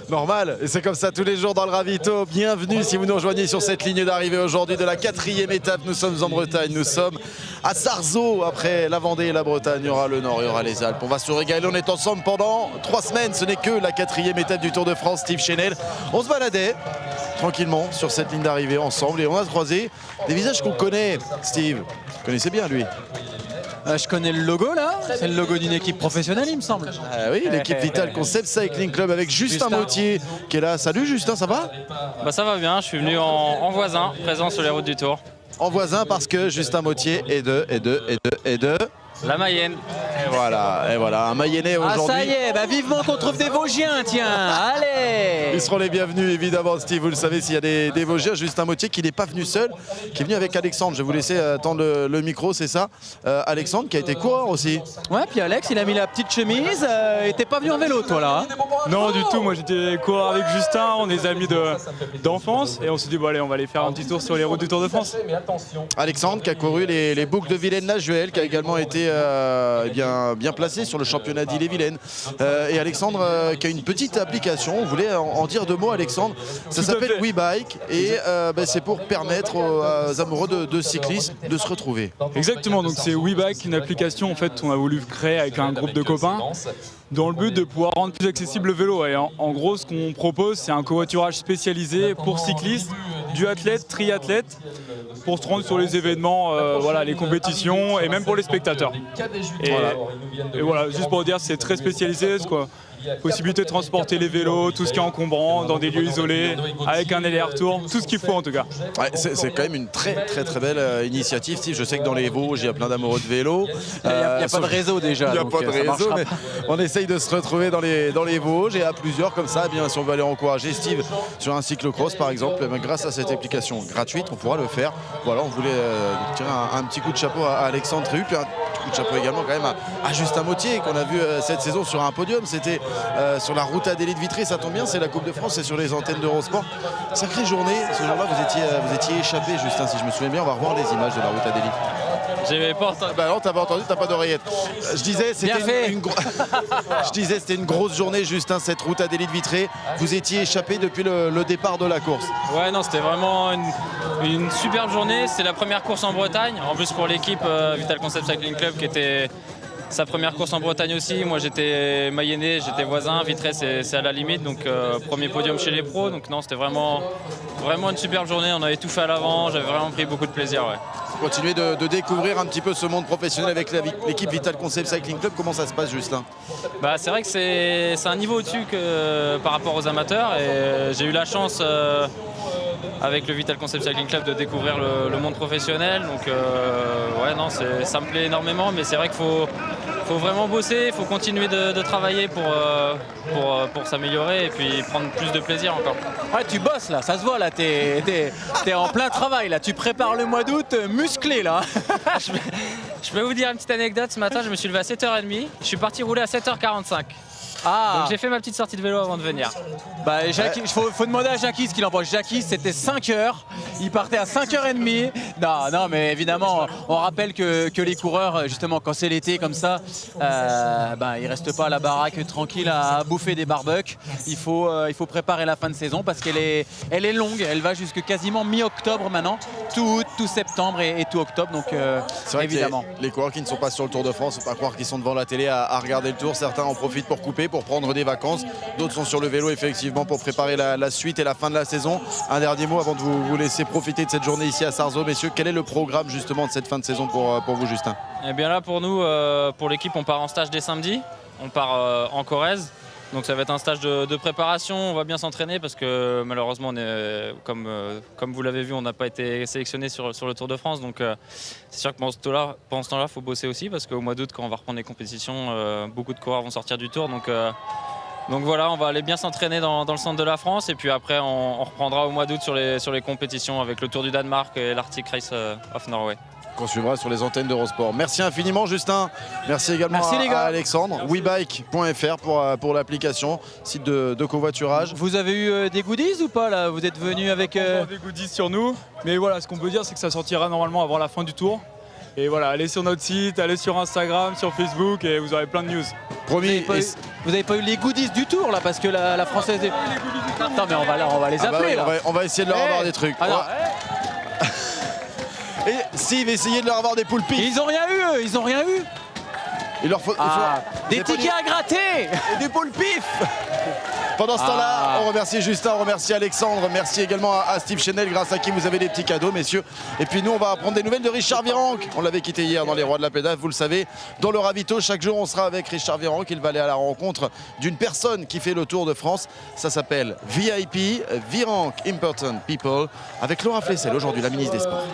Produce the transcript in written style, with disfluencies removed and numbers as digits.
Normal, et c'est comme ça tous les jours dans le ravito. Bienvenue si vous nous rejoignez sur cette ligne d'arrivée aujourd'hui de la 4e étape. Nous sommes en Bretagne, nous sommes à Sarzeau. Après la Vendée et la Bretagne, il y aura le Nord, il y aura les Alpes. On va se régaler, on est ensemble pendant 3 semaines. Ce n'est que la 4e étape du Tour de France. Steve Chenel, on se baladait tranquillement sur cette ligne d'arrivée ensemble et on a croisé des visages qu'on connaît. Steve, vous connaissez bien lui? Je connais le logo là, c'est le logo d'une équipe professionnelle il me semble. Ah oui, l'équipe Vital Concept Cycling Club avec Justin Mautier qui est là. Salut Justin, ça va? Bah ça va bien, je suis venu en voisin, présent sur les routes du Tour. En voisin parce que Justin Mautier est de la Mayenne. Et voilà, un Mayennais aujourd'hui. Ah ça y est, bah vivement qu'on trouve des Vosgiens, tiens, allez. Ils seront les bienvenus évidemment Steve, vous le savez s'il y a des Vosgiens. Justin Mautier qui n'est pas venu seul, qui est venu avec Alexandre. Je vais vous laisser tendre le micro, c'est ça. Alexandre qui a été coureur aussi. Ouais, puis Alex il a mis la petite chemise, et t'es pas venu en vélo toi là hein? Non du tout, moi j'étais coureur avec Justin, on est amis d'enfance et on s'est dit bon allez on va aller faire un petit tour sur les routes du Tour de France. Alexandre qui a couru les boucles de Vilaine-la-Juhel, qui a également été bien placé sur le championnat d'Ille-et-Vilaine. Et Alexandre qui a une petite application, on voulait en dire 2 mots Alexandre, ça s'appelle WeBike et c'est pour permettre aux amoureux de cyclisme de se retrouver. Exactement, donc c'est WeBike, une application en fait qu'on a voulu créer avec un groupe de copains dans le but de pouvoir rendre plus accessible le vélo. Et en gros ce qu'on propose c'est un covoiturage spécialisé pour cyclistes, duathlètes, triathlètes, pour se rendre sur les événements, voilà, les compétitions et même pour les spectateurs. Et voilà, juste pour dire, c'est très spécialisé, quoi. Possibilité de transporter les vélos, tout ce qui est encombrant, dans des lieux isolés, avec un aller-retour, tout ce qu'il faut en tout cas. Ouais, c'est quand même une très belle initiative, Steve. Je sais que dans les Vosges, il y a plein d'amoureux de vélo. Il n'y a pas de réseau déjà. Il n'y a pas de réseau, mais on essaye de se retrouver dans les Vosges et à plusieurs comme ça. Eh bien, si on veut aller encourager Steve sur un cyclocross par exemple, eh bien, grâce à cette application gratuite, on pourra le faire. Voilà, on voulait tirer un petit coup de chapeau à Alexandre Tréhu, puis un coup de chapeau également quand même à Justin Mautier qu'on a vu cette saison sur un podium. C'était sur la route Adélie de Vitré, ça tombe bien, c'est la Coupe de France, c'est sur les antennes d'Eurosport. Sacrée journée, ce jour-là vous étiez échappé Justin, si je me souviens bien, on va revoir les images de la route Adélie. J'avais pas entendu. Bah non, t'as pas entendu, t'as pas d'oreillette. Je disais, c'était une grosse journée Justin, cette route Adélie de Vitré. Vous étiez échappé depuis le départ de la course. Ouais non, c'était vraiment une superbe journée, c'est la première course en Bretagne, en plus pour l'équipe Vital Concept Cycling Club qui était sa première course en Bretagne aussi. Moi j'étais mayennais, j'étais voisin, Vitré c'est à la limite, donc premier podium chez les pros, donc non c'était vraiment une superbe journée, on avait tout fait à l'avant, j'avais vraiment pris beaucoup de plaisir. Ouais. Continuer de découvrir un petit peu ce monde professionnel avec l'équipe Vital Concept Cycling Club, comment ça se passe Justin? Bah, c'est vrai que c'est un niveau au-dessus par rapport aux amateurs et j'ai eu la chance avec le Vital Concept Cycling Club de découvrir le monde professionnel, donc ouais non ça me plaît énormément, mais c'est vrai qu'il faut vraiment bosser, il faut continuer de travailler pour s'améliorer et puis prendre plus de plaisir encore. Ouais, tu bosses là, ça se voit là, t'es en plein travail là, tu prépares le mois d'août musclé là. Je peux vous dire une petite anecdote, ce matin je me suis levé à 7h30, je suis parti rouler à 7h45. Ah. Donc j'ai fait ma petite sortie de vélo avant de venir. Bah, faut demander à Jackie ce qu'il en pense. Jackie, c'était 5h, il partait à 5h30. Non, mais évidemment, on rappelle que les coureurs, justement, quand c'est l'été comme ça, ils restent pas à la baraque tranquille à bouffer des barbecues. Il faut préparer la fin de saison parce qu'elle est longue, elle va jusque quasiment mi-octobre maintenant, tout septembre et tout octobre. Donc c'est vrai évidemment. Que les coureurs qui ne sont pas sur le Tour de France, il ne faut pas croire qu'ils sont devant la télé à regarder le Tour. Certains en profitent pour couper, pour prendre des vacances. D'autres sont sur le vélo effectivement pour préparer la suite et la fin de la saison. Un dernier mot avant de vous laisser profiter de cette journée ici à Sarzeau. Messieurs, quel est le programme justement de cette fin de saison pour vous Justin? Eh bien là pour nous, pour l'équipe, on part en stage dès samedi. On part en Corrèze. Donc ça va être un stage de préparation, on va bien s'entraîner parce que malheureusement, comme vous l'avez vu, on n'a pas été sélectionné sur le Tour de France. Donc c'est sûr que pendant ce temps-là, il faut bosser aussi parce qu'au mois d'août, quand on va reprendre les compétitions, beaucoup de coureurs vont sortir du Tour. Donc voilà, on va aller bien s'entraîner dans le centre de la France et puis après on reprendra au mois d'août sur les compétitions avec le Tour du Danemark et l'Arctic Race of Norway. Qu'on suivra sur les antennes d'Eurosport. Merci infiniment Justin, merci également à Alexandre. WeBike.fr pour l'application, site de covoiturage. Vous avez eu des goodies ou pas là? Vous êtes venu avec... des goodies sur nous, mais voilà, ce qu'on peut dire c'est que ça sortira normalement avant la fin du Tour. Et voilà, allez sur notre site, allez sur Instagram, sur Facebook et vous aurez plein de news. Promis. Vous n'avez pas eu les goodies du tour là parce que la française est... Attends mais on va les appeler là. On va essayer de leur avoir des trucs. Et Steve, essayez de leur avoir des poules pif. Ils ont rien eu, ils ont rien eu. Il leur faut, des tickets à gratter et des poules pif. Pendant ce temps-là, on remercie Justin, on remercie Alexandre, merci également à Steve Chenel, grâce à qui vous avez des petits cadeaux, messieurs. Et puis nous, on va prendre des nouvelles de Richard Virenque. On l'avait quitté hier dans les Rois de la Pédale, vous le savez. Dans le ravito, chaque jour, on sera avec Richard Virenque. Il va aller à la rencontre d'une personne qui fait le Tour de France. Ça s'appelle VIP, Virenque Important People, avec Laura Flessel, aujourd'hui la ministre des Sports.